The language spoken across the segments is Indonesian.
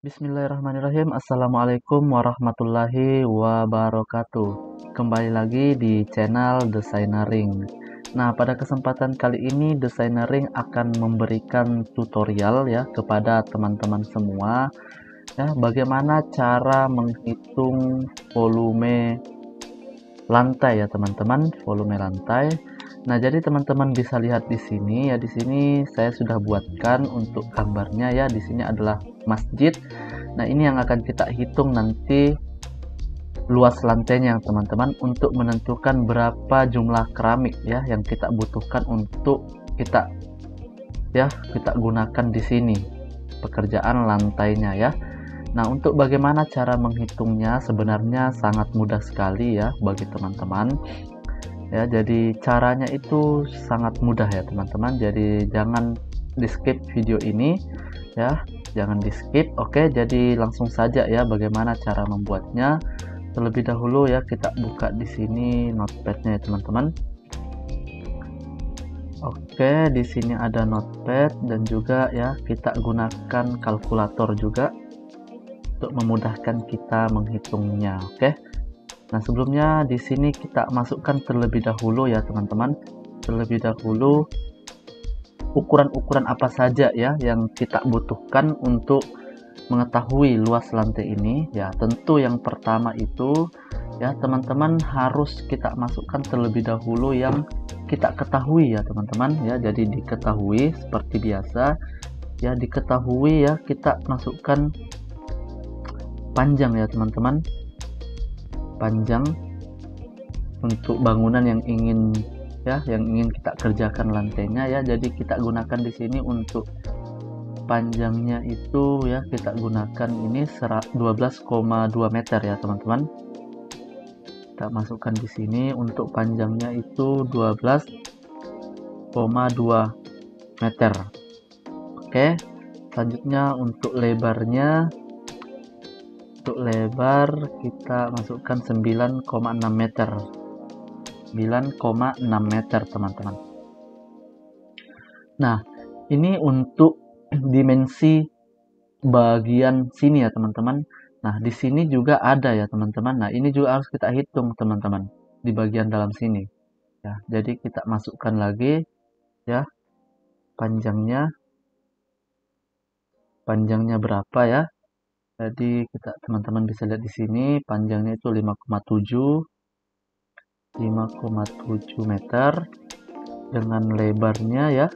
Bismillahirrahmanirrahim. Assalamualaikum warahmatullahi wabarakatuh. Kembali lagi di channel Desainering. Nah, pada kesempatan kali ini Desainering akan memberikan tutorial ya kepada teman-teman semua ya, bagaimana cara menghitung volume lantai ya teman-teman, volume lantai. Nah, jadi teman-teman bisa lihat di sini ya, di sini saya sudah buatkan untuk gambarnya ya. Di sini adalah masjid. Nah, ini yang akan kita hitung nanti luas lantainya teman-teman, untuk menentukan berapa jumlah keramik ya yang kita butuhkan untuk kita gunakan di sini pekerjaan lantainya ya. Nah, untuk bagaimana cara menghitungnya sebenarnya sangat mudah sekali ya bagi teman-teman. Ya, jadi caranya itu sangat mudah ya teman-teman. Jadi jangan di skip video ini ya, jangan di skip. Oke, jadi langsung saja ya bagaimana cara membuatnya. Terlebih dahulu ya kita buka di sini notepadnya ya teman-teman. Oke, di sini ada notepad dan juga ya kita gunakan kalkulator juga untuk memudahkan kita menghitungnya. Oke. Nah, sebelumnya di sini kita masukkan terlebih dahulu ya teman-teman. Terlebih dahulu ukuran-ukuran apa saja ya yang kita butuhkan untuk mengetahui luas lantai ini ya. Tentu yang pertama itu ya teman-teman harus kita masukkan terlebih dahulu yang kita ketahui ya teman-teman ya. Jadi diketahui seperti biasa ya, diketahui ya, kita masukkan panjang ya teman-teman, panjang untuk bangunan yang ingin kita kerjakan lantainya ya. Jadi kita gunakan di sini untuk panjangnya itu ya, kita gunakan ini 12,2 meter ya teman-teman. Kita masukkan di sini untuk panjangnya itu 12,2 meter. Oke, selanjutnya untuk lebarnya, untuk lebar kita masukkan 9,6 meter. 9,6 meter teman-teman. Nah, ini untuk dimensi bagian sini ya teman-teman. Nah, di sini juga ada ya teman-teman. Nah, ini juga harus kita hitung teman-teman di bagian dalam sini ya. Jadi kita masukkan lagi ya panjangnya berapa ya. Jadi kita teman-teman bisa lihat di sini panjangnya itu 5,7 meter dengan lebarnya ya.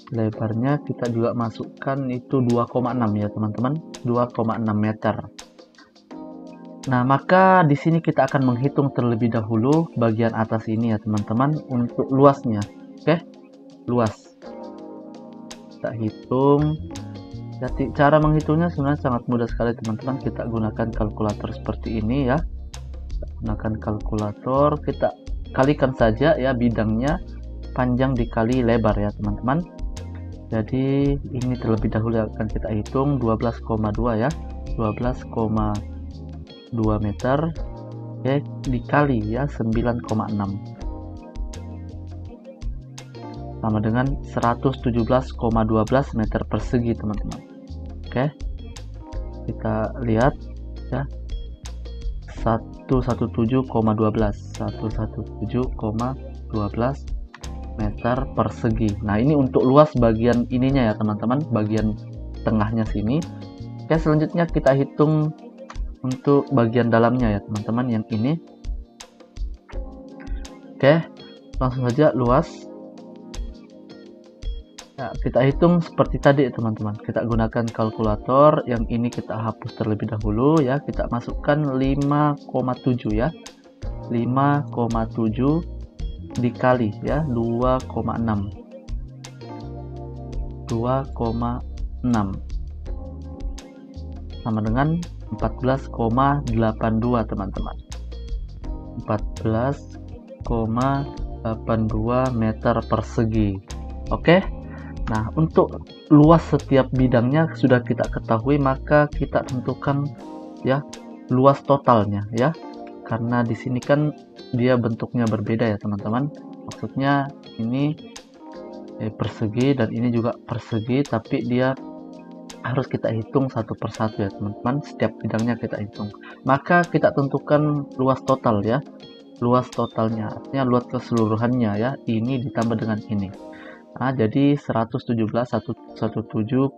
Lebarnya kita juga masukkan itu 2,6 ya teman-teman, 2,6 meter. Nah, maka di sini kita akan menghitung terlebih dahulu bagian atas ini ya teman-teman untuk luasnya. Oke, luas. Kita hitung. Jadi cara menghitungnya sebenarnya sangat mudah sekali teman-teman. Kita gunakan kalkulator seperti ini ya. Kita gunakan kalkulator, kita kalikan saja ya bidangnya, panjang dikali lebar ya teman-teman. Jadi ini terlebih dahulu akan kita hitung 12,2 ya. 12,2 meter ya dikali ya 9,6 sama dengan 117,12 meter persegi teman-teman. Oke, kita lihat ya 117,12 meter persegi. Nah, ini untuk luas bagian ininya ya teman-teman, bagian tengahnya sini. Oke, selanjutnya kita hitung untuk bagian dalamnya ya teman-teman, yang ini. Oke, langsung saja luas ya, kita hitung seperti tadi teman-teman. Kita gunakan kalkulator, yang ini kita hapus terlebih dahulu ya. Kita masukkan 5,7 ya, 5,7 dikali ya 2,6 sama dengan 14,82 teman-teman. 14,82 meter persegi. Oke. Nah, untuk luas setiap bidangnya sudah kita ketahui, maka kita tentukan ya luas totalnya ya. Karena di sini kan dia bentuknya berbeda ya teman-teman. Maksudnya ini persegi dan ini juga persegi, tapi dia harus kita hitung satu persatu ya teman-teman. Setiap bidangnya kita hitung. Maka kita tentukan luas total ya. Luas totalnya, artinya luas keseluruhannya ya. Ini ditambah dengan ini. Nah, jadi 117,12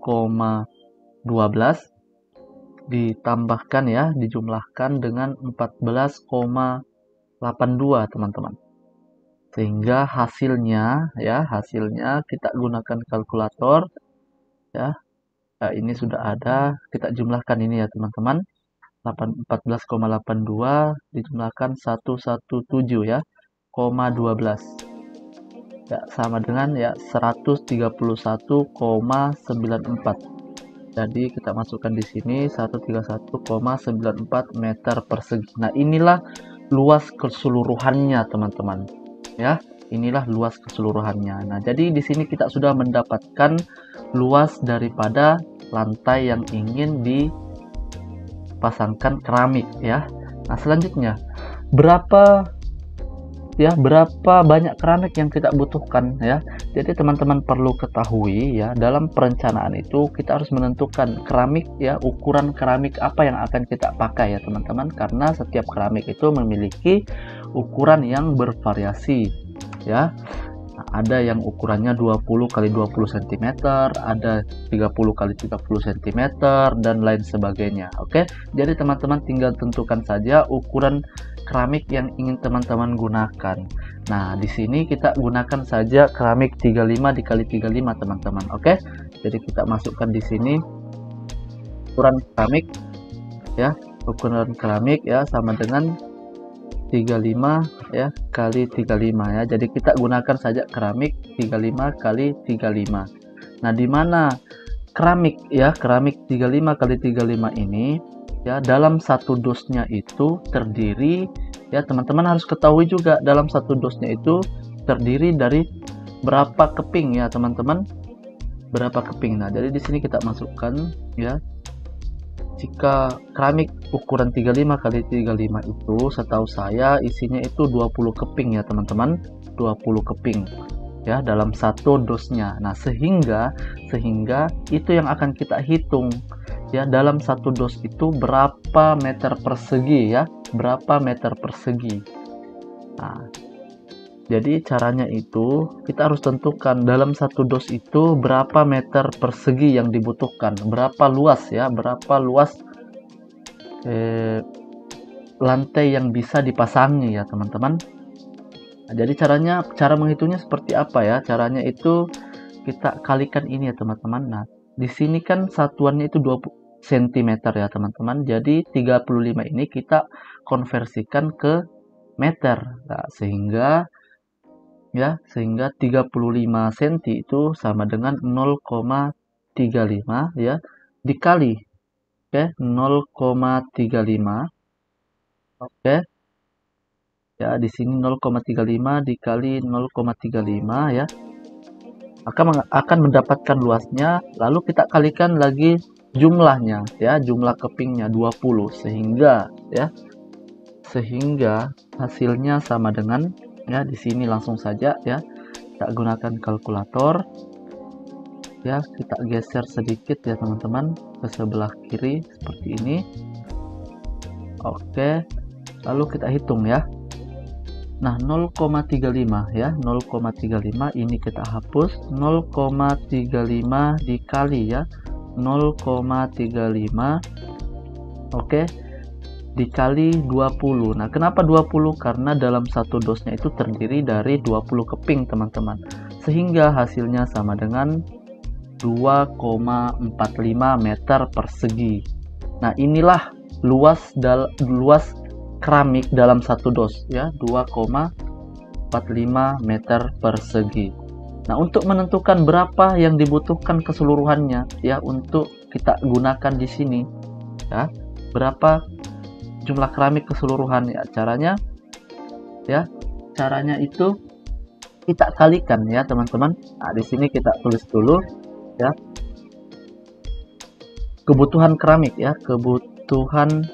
ditambahkan ya, dijumlahkan dengan 14,82 teman-teman. Sehingga hasilnya kita gunakan kalkulator ya. Nah, ini sudah ada, kita jumlahkan ini ya teman-teman. 14,82 dijumlahkan 117 ya, 12 ya, sama dengan ya 131,94. Jadi kita masukkan di sini 131,94 meter persegi. Nah, inilah luas keseluruhannya teman-teman. Ya, inilah luas keseluruhannya. Nah, jadi di sini kita sudah mendapatkan luas daripada lantai yang ingin dipasangkan keramik ya. Nah, selanjutnya berapa banyak keramik yang kita butuhkan ya. Jadi teman-teman perlu ketahui ya, dalam perencanaan itu kita harus menentukan keramik ya, ukuran keramik apa yang akan kita pakai ya teman-teman, karena setiap keramik itu memiliki ukuran yang bervariasi ya. Nah, ada yang ukurannya 20 x 20 cm, ada 30 x 30 cm dan lain sebagainya. Oke, jadi teman-teman tinggal tentukan saja ukuran keramik yang ingin teman-teman gunakan. Nah, di sini kita gunakan saja keramik 35 dikali 35 teman-teman. Oke, jadi kita masukkan di sini ukuran keramik ya, ukuran keramik ya sama dengan 35 ya kali 35 ya. Jadi kita gunakan saja keramik 35 kali 35. Nah, di mana keramik 35 kali 35 ini ya, dalam satu dosnya itu terdiri ya, teman-teman harus ketahui juga dalam satu dosnya itu terdiri dari berapa keping ya teman-teman, berapa keping. Nah, jadi di sini kita masukkan ya, jika keramik ukuran 35 kali 35 itu setahu saya isinya itu 20 keping ya teman-teman, 20 keping ya dalam satu dosnya. Nah, sehingga itu yang akan kita hitung ya, dalam satu dos itu berapa meter persegi ya, berapa meter persegi. Nah, jadi caranya itu kita harus tentukan dalam satu dos itu berapa meter persegi yang dibutuhkan, berapa luas ya, berapa luas lantai yang bisa dipasangi ya teman-teman. Nah, jadi cara menghitungnya seperti apa ya? Caranya itu kita kalikan ini ya teman-teman. Nah, di sini kan satuannya itu 20 cm ya teman-teman. Jadi 35 ini kita konversikan ke meter. Nah, sehingga 35 cm itu sama dengan 0,35 ya dikali 0,35. Oke. Ya, di sini 0,35 dikali 0,35 ya. Akan mendapatkan luasnya, lalu kita kalikan lagi jumlahnya ya, jumlah kepingnya 20, sehingga hasilnya sama dengan ya, di sini langsung saja ya, kita gunakan kalkulator ya, kita geser sedikit ya teman-teman ke sebelah kiri seperti ini. Oke, lalu kita hitung ya. Nah, 0,35 ya, 0,35 ini kita hapus, 0,35 dikali ya 0,35, oke, dikali 20. Nah, kenapa 20? Karena dalam satu dosnya itu terdiri dari 20 keping teman-teman, sehingga hasilnya sama dengan 2,45 meter persegi. Nah, inilah luas keramik dalam satu dos ya, 2,45 meter persegi. Nah, untuk menentukan berapa yang dibutuhkan keseluruhannya ya untuk kita gunakan di sini ya, berapa jumlah keramik keseluruhan ya, caranya itu kita kalikan ya teman-teman. Nah, di sini kita tulis dulu ya, kebutuhan keramik ya, kebutuhan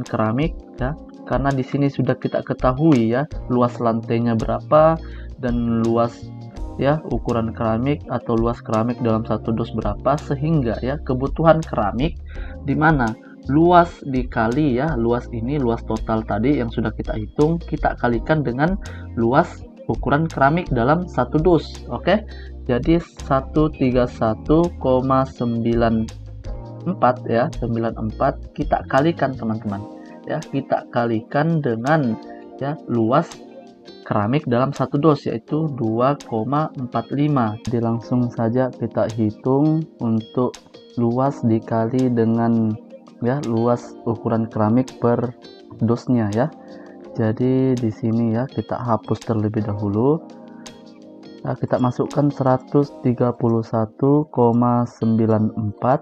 keramik ya. Karena di sini sudah kita ketahui ya, luas lantainya berapa dan luas ya ukuran keramik atau luas keramik dalam satu dus berapa, sehingga ya kebutuhan keramik di mana luas dikali ya, luas ini luas total tadi yang sudah kita hitung, kita kalikan dengan luas ukuran keramik dalam satu dus. Oke, jadi 131,94 ya, 94 kita kalikan teman-teman ya, kita kalikan dengan ya luas keramik dalam satu dos, yaitu 2,45. Jadi langsung saja kita hitung untuk luas dikali dengan ya luas ukuran keramik per dosnya ya. Jadi di sini ya kita hapus terlebih dahulu. Nah, kita masukkan 131,94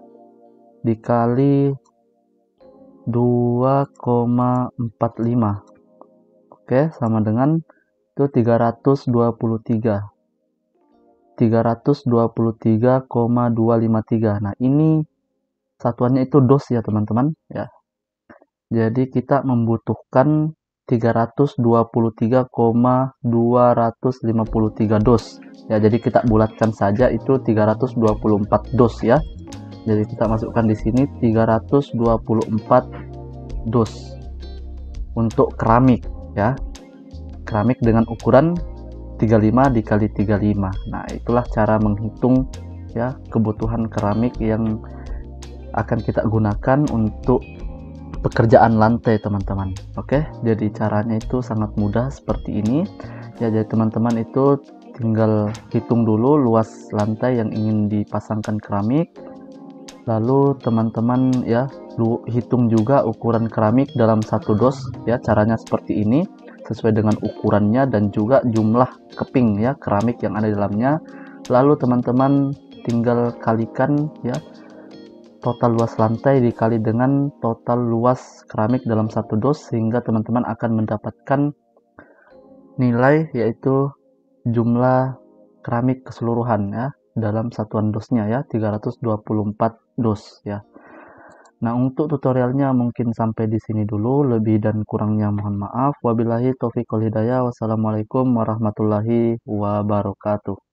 dikali 2,45. Oke, sama dengan itu 323,253. Nah, ini satuannya itu dos ya, teman-teman ya. Jadi kita membutuhkan 323,253 dos. Ya, jadi kita bulatkan saja itu 324 dos ya. Jadi kita masukkan di sini 324 dos untuk keramik ya. Keramik dengan ukuran 35 dikali 35. Nah, itulah cara menghitung ya kebutuhan keramik yang akan kita gunakan untuk pekerjaan lantai, teman-teman. Oke, jadi caranya itu sangat mudah seperti ini. Ya, jadi teman-teman itu tinggal hitung dulu luas lantai yang ingin dipasangkan keramik. Lalu teman-teman ya hitung juga ukuran keramik dalam satu dos ya. Caranya seperti ini, sesuai dengan ukurannya dan juga jumlah keping ya keramik yang ada di dalamnya. Lalu teman-teman tinggal kalikan ya total luas lantai dikali dengan total luas keramik dalam satu dos, sehingga teman-teman akan mendapatkan nilai yaitu jumlah keramik keseluruhan ya dalam satuan dosnya ya, 324 dos ya. Nah, untuk tutorialnya mungkin sampai di sini dulu, lebih dan kurangnya mohon maaf. Wabillahi taufiq wal hidayah. Wassalamualaikum warahmatullahi wabarakatuh.